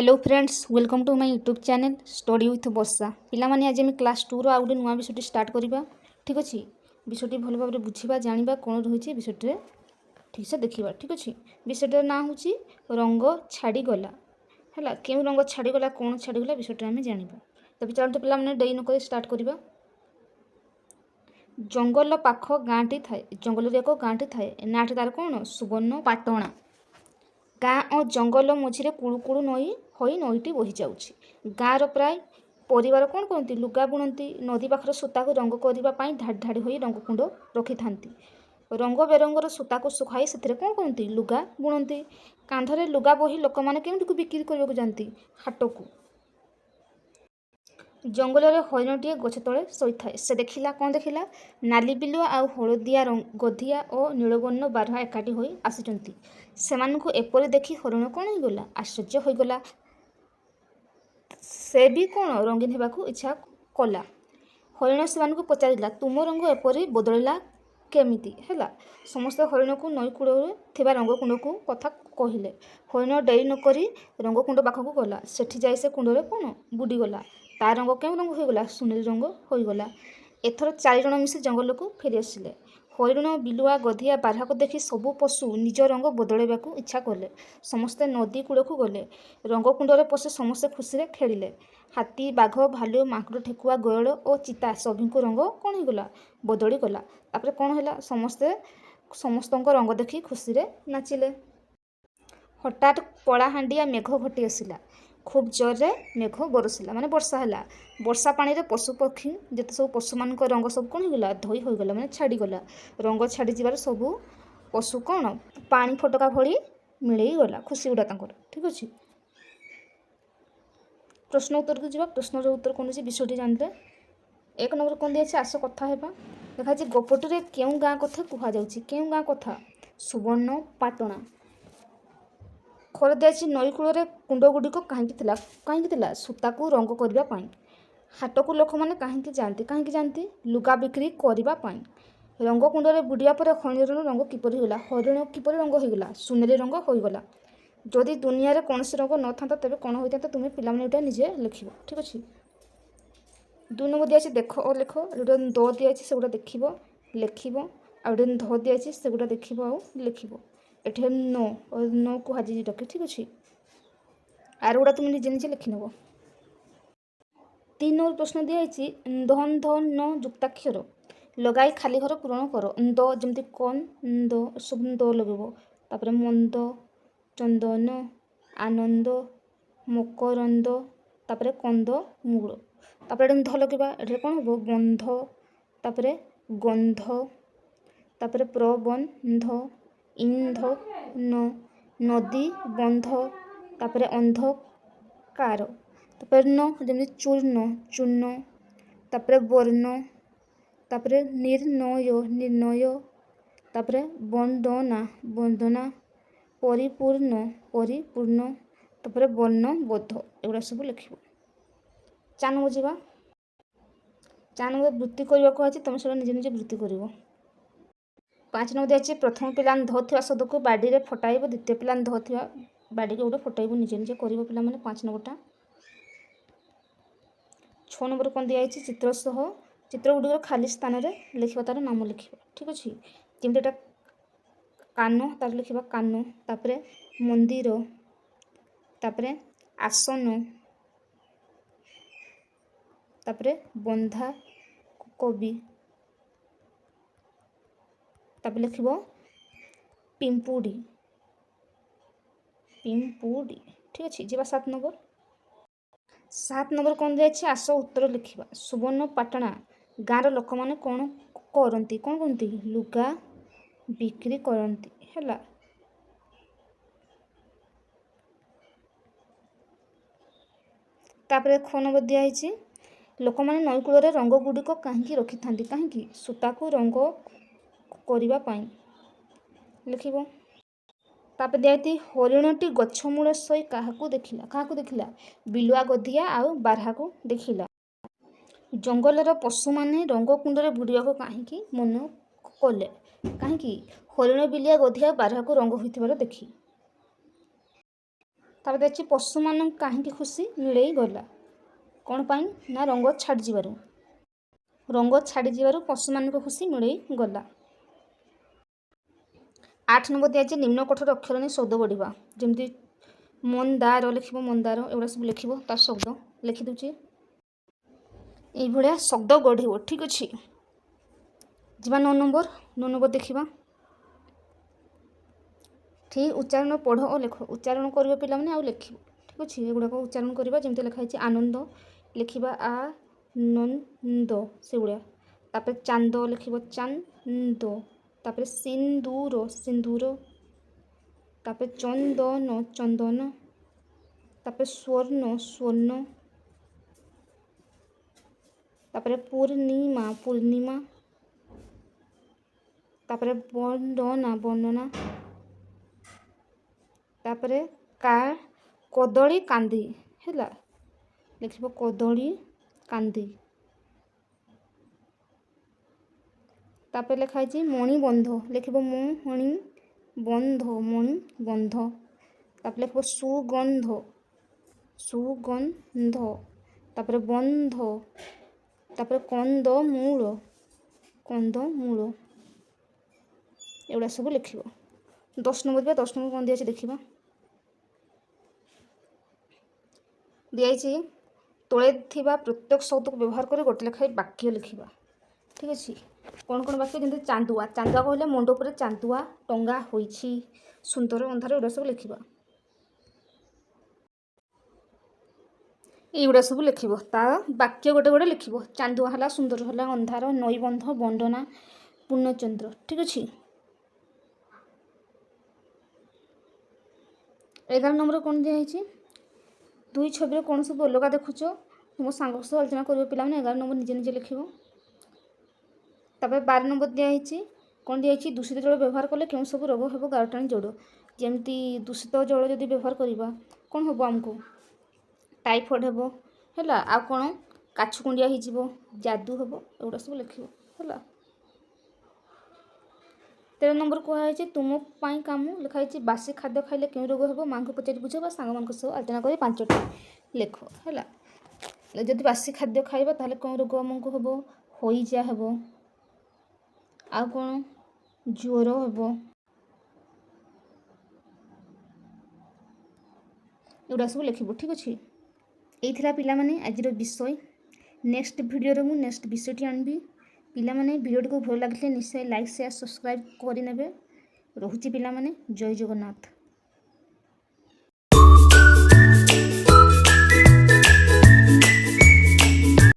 Hello friends welcome to my YouTube channel study with Varsha पिलामाने आज आम क्लास 2 आउ गोटे नुआ विषय स्टार्ट करवा ठीक अच्छे विषय भल भाव बुझा जाना कौन रही विषय ठीक से देखा ठीक अच्छे विषय ना हूँ रंग छाड़गला है क्यों रंग छाड़गला कौन छाड़गला विषय आम जाना तब चलते पे डेरी नक स्टार्ट करवा जंगल पाख गाँटी थाए जंगल एक गाँटी थाए नाटी तार कौन सुवर्ण पाटणा गाँ और जंगल मझे कुड़ू नई हो नईटी बही जाऊँगी गाँवर प्राय परिवार कौन करती लुगा बुणती नदी पाखर सूता को रंग करने धाड़ी धाड़ी हो रंग कुंड रखि था रंग बेरंगर सूता को सुखाई से कौन करती लुगा बुणती कांधरे लुगा बही लोक मैंने केमती बिक्री करने जाती हाट को जंगल में हरिणटीए गछ तले शोता से देखला कौन देखला नाली बिलुआ आउ हलदिया गधिया और नीलवर्ण बारहा एकाठी हो आसी से एपरी देखी हरिण कौन होगला आश्चर्य होगला से भी कौन रंगीन होगा इच्छा कला हरिण से पचारा तुम रंग एपरी बदलला केमिति है समस्त हरिण को नई कूल रंगकुंड को कथा कहले हरिण डेरी नक रंगकुंड पाखक गला सेठी जाई से कुंड कौन बुड़ीगला ता रंग क्यों रंग होगला सुनेली रंग होगला एथर 4 जन मिसी जंगल को फेरी आसिले हरिण बिलुआ गधिया बारहा को देखी सबू पशु निज रंग बदलैवा इच्छा कले समस्ते नदी कूल को गले रंगकुंड पशि समस्ते खुशी खेलिले हाथी बाघ भालू माकड़ ठेकुआ गयल और चिता सभी को रंग कौन होगला बदली गला तापर कौन है समस्त रंग देखी खुशी नाचिले हठात कलाहांडिया मेघ घटी आसला खूब जोरे मेघ बरसला माने वर्षा है वर्षा पानी रे पशु पक्षी जिते सब पशु मान रंग सब कौन होगला धोई होगला माने छाड़ीगला रंग छाड़ी जीवार सबू पशु कौन पानी फटका भली मिलई गला खुशी गुड़ा ठीक अच्छे प्रश्न उत्तर को जीवा प्रश्न उत्तर कौन विषय जानते 1 नंबर कौन दिए आस कथा है देखा गपटी क्यों गाँ कथा कहुच्छी क्यों गाँ कथा सुवर्ण पाटणा खर दिया नई कूल कुंड गुड़िक कहीं सूता को रंग करने हाट को लोक मैंने कहीं जाती लुगा बिक्री करने रंगकुंड में बुड़िया पर हरिण रंग किपर होगा हरिण किपर रंग होगला सुनेली रंग होगला जदि दुनिया रे कौन रंग न था तेज कौन होता तुम्हें पे निजे लिख ठीक अच्छे 2 नंबर दिया देख और लिख गोटे द दिया से गोटे देख लिख आ गोटे ध दिया से गोटे देख लिख एठे नो और नो को हाजी रखे ठीक अच्छे आर गुड़ा तुम निजे निजे लिखि नब 3 नंबर प्रश्न दिखाई धन धन न युक्ताक्षर लगाई खाली घर पूरण कर द जमती कौन द सब द लगे तापर मंद चंदन आनंद मकरंद तापर कंद मूल तापर ध लगे ये कौन हम बंध तापर गंध तापर प्रबंध इंधन नदी बंध तापर अंधकार तापर न जमी चूर्ण चूर्ण तापर वर्ण तापर निर्णय निर्णय तापर वंदना वंदना परिपूर्ण परिपूर्ण तापर वर्णबोध एगुड़ा सब लिख 4 नंबर जावा 4 नंबर वृत्ति करने को तुम सब निजे निजे वृत्ति कर 5 नंबर दिया प्रथम पिला ध थी शब्द को बाड़ी में फटाइब द्वितीय पिला ध थी बाड़ी के गोटे फटाइब निजे निजे कर पे 5 नंबरटा 6 नंबर कौन दिखाई चित्र सह चित्र गुड़िक खाली स्थान में लिखा तार नाम लिखा ठीक अच्छे जमी एटा कान तार लिखा कान तापर मंदिर तापर आसन तापर बंधा कवि तापर लिख पिंपुड़ी पिंपुड़ी ठीक अच्छे जी 7 नंबर 7 नंबर कौन दिखाई आस उत्तर लिखा सुवर्ण पाटणा गाँव लोक मैंने कौन करती लुगा बिक्री करती है तापर 6 नंबर दिखाई लोक मैंने नई कूल रंग गुड़िक कहीं रखि था कहीं सूता को रंग करने लिख तापर दिखाई हरिणटी गछमूल शई क्या देखला बिलुआ गधिया आउ बारहा को देखला जंगलर पशु मैंने रंगकुंड में बुड़िया कहीं मन कले कहीं हरिण बिलिया गधिया बारहा को रंग होता देखी ତାପରେ ଦେଇଛି ପଶୁମାନଙ୍କୁ କାହିଁକି ଖୁସି ମିଳେଇ ଗଲା। କ'ଣ ପାଇଁ ନା ରଙ୍ଗ ଛାଡ଼ିଯିବାରୁ। ରଙ୍ଗ ଛାଡ଼ିଯିବାରୁ ପଶୁମାନଙ୍କୁ ଖୁସି ମିଳେଇ ଗଲା। 8 ନମ୍ବର ଦିଆଯାଇଛି ନିମ୍ନ କୋଠର ଅକ୍ଷର ନେଇ ଶବ୍ଦ ବଢ଼ିବା। ଯେମିତି ମନ୍ଦାର ଲେଖିବ, ମନ୍ଦାର ଏଗୁଡ଼ା ସବୁ ଲେଖିବ, ତାର ଶବ୍ଦ ଲେଖିଦେଉଛି। এইভাবে শব্দ গঢ়িব। ঠিক ଅଛି। ଯିବା 9 ନମ୍ବର। 9 ନମ୍ବର ଦେଖିବା। ଠିକ୍ ଉଚ୍ଚାରଣ ପଢ଼ ଓ ଲେଖ। ଉଚ୍ଚାରଣ କରିବ ପିଲାମାନେ ଆଉ ଲେଖିବ। ଠିକ୍ ଅଛି। ଏଗୁଡ଼ାକ ଉଚ୍ଚାରଣ କରିବା ଯେମିତି ଲେଖା ହେଇଛି ଆନନ୍ଦ ଲେଖିବା ଆନନ୍ଦ ସେଗୁଡ଼ା। ତାପରେ ଚାନ୍ଦ ଲେଖିବ ଚାନ୍ଦ। ତାପରେ ସିନ୍ଦୁର ସିନ୍ଦୁର। ତାପରେ ଚନ୍ଦନ ଚନ୍ଦନ। ତାପରେ ସ୍ୱର୍ଣ୍ଣ ସ୍ୱର୍ଣ୍ଣ। ତାପରେ ପୂର୍ଣ୍ଣିମା ପୂର୍ଣ୍ଣିମା। ତାପରେ ବନ୍ଦନା ବନ୍ଦନା। ତାପରେ କଦଳୀ କାନ୍ଦି ହେଲା ଲେଖିବ କଦଳୀ କାନ୍ଦି। ତାପରେ ଲେଖା ହେଇଛି ମଣିବନ୍ଧ ଲେଖିବ ମଣି ବନ୍ଧ ମଣି ବନ୍ଧ। ତାପରେ ଲେଖିବ ସୁଗନ୍ଧ ସୁଗନ୍ଧ। ତାପରେ ବନ୍ଧ। ତାପରେ କନ୍ଦମୂଳ କନ୍ଦମୂଳ ଏଗୁଡ଼ା ସବୁ ଲେଖିବ। 10 ନମ୍ବର ଦିଆ 10 ନମ୍ବର କ'ଣ ଦିଆଯାଇଛି ଦେଖିବା। ଦିଆଯାଇଛି ତଳେ ଥିବା ପ୍ରତ୍ୟେକ ଶବ୍ଦକୁ ବ୍ୟବହାର କରି ଗୋଟେ ଲେଖାଏଁ ବାକ୍ୟ ଲେଖିବା। ଠିକ୍ ଅଛି। କ'ଣ କ'ଣ ବାକ୍ୟ ଯେମିତି ଚାନ୍ଦୁଆ ଚାନ୍ଦୁଆ କହିଲେ ମୁଣ୍ଡ ଉପରେ ଚାନ୍ଦୁଆ ଟଙ୍ଗା ହୋଇଛି। ସୁନ୍ଦର ଅନ୍ଧାର ଏଗୁଡ଼ା ସବୁ ଲେଖିବା। এইগুଡ଼ା ସବୁ ଲେଖିବ। ତାର ବାକ୍ୟ ଗୋଟେ ଗୋଟେ ଲେଖିବ। ଚାନ୍ଦୁଆ ହେଲା ସୁନ୍ଦର ହେଲା ଅନ୍ଧାର ନଈବନ୍ଧ ବନ୍ଦନା ପୂର୍ଣ୍ଣଚନ୍ଦ୍ର। ଠିକ୍ ଅଛି। 11 ନମ୍ବର କ'ଣ ଦିଆହେଇଛି ଦୁଇ ଛବିରେ କ'ଣ ସବୁ ଅଲଗା ଦେଖୁଛ ତୁମ ସାଙ୍ଗ ସହ ଆଲୋଚନା କରିବ ପିଲାମାନେ। 11 ନମ୍ବର ନିଜେ ନିଜେ ଲେଖିବ। ତାପରେ 12 ନମ୍ବର ଦିଆହେଇଛି କ'ଣ ଦିଆହେଇଛି ଦୂଷିତ ଜଳ ବ୍ୟବହାର କଲେ କେଉଁ ସବୁ ରୋଗ ହେବ ଗାରଟାଣି ଯୋଡ଼। ଯେମିତି ଦୂଷିତ ଜଳ ଯଦି ବ୍ୟବହାର କରିବା କ'ଣ ହେବ ଆମକୁ ଟାଇଫଏଡ଼୍ ହେବ ହେଲା। ଆଉ କ'ଣ କାଛୁକୁଣ୍ଡିଆ ହେଇଯିବ ଯାଦୁ ହେବ ଏଗୁଡ଼ା ସବୁ ଲେଖିବ ହେଲା। 13 ନମ୍ବର କୁହାଯାଇଛି ତୁମ ପାଇଁ କାମ ଲେଖା ହେଇଛି ବାସି ଖାଦ୍ୟ ଖାଇଲେ କେଉଁ ରୋଗ ହେବ ମାଆଙ୍କୁ ପଚାରି ବୁଝ ବା ସାଙ୍ଗମାନଙ୍କ ସହ ଆଲୋଚନା କରି 5ଟି ଲେଖ ହେଲା। ଯଦି ବାସି ଖାଦ୍ୟ ଖାଇବା ତାହେଲେ କେଉଁ ରୋଗ ଆମକୁ ହେବ ହଇଜା ହେବ। ଆଉ କ'ଣ ଜ୍ୱର ହେବ ଏଗୁଡ଼ା ସବୁ ଲେଖିବ। ଠିକ୍ ଅଛି। ଏଇ ଥିଲା ପିଲାମାନେ ଆଜିର ବିଷୟ। ନେକ୍ସଟ ଭିଡ଼ିଓରେ ମୁଁ ନେକ୍ସଟ ବିଷୟଟି ଆଣିବି। ପିଲାମାନେ ଭିଡ଼ିଓଟିକୁ ଭଲ ଲାଗିଲେ ନିଶ୍ଚୟ ଲାଇକ୍ ସେୟାର ସବସ୍କ୍ରାଇବ୍ କରିନେବେ। ରହୁଛି ପିଲାମାନେ ଜୟ ଜଗନ୍ନାଥ।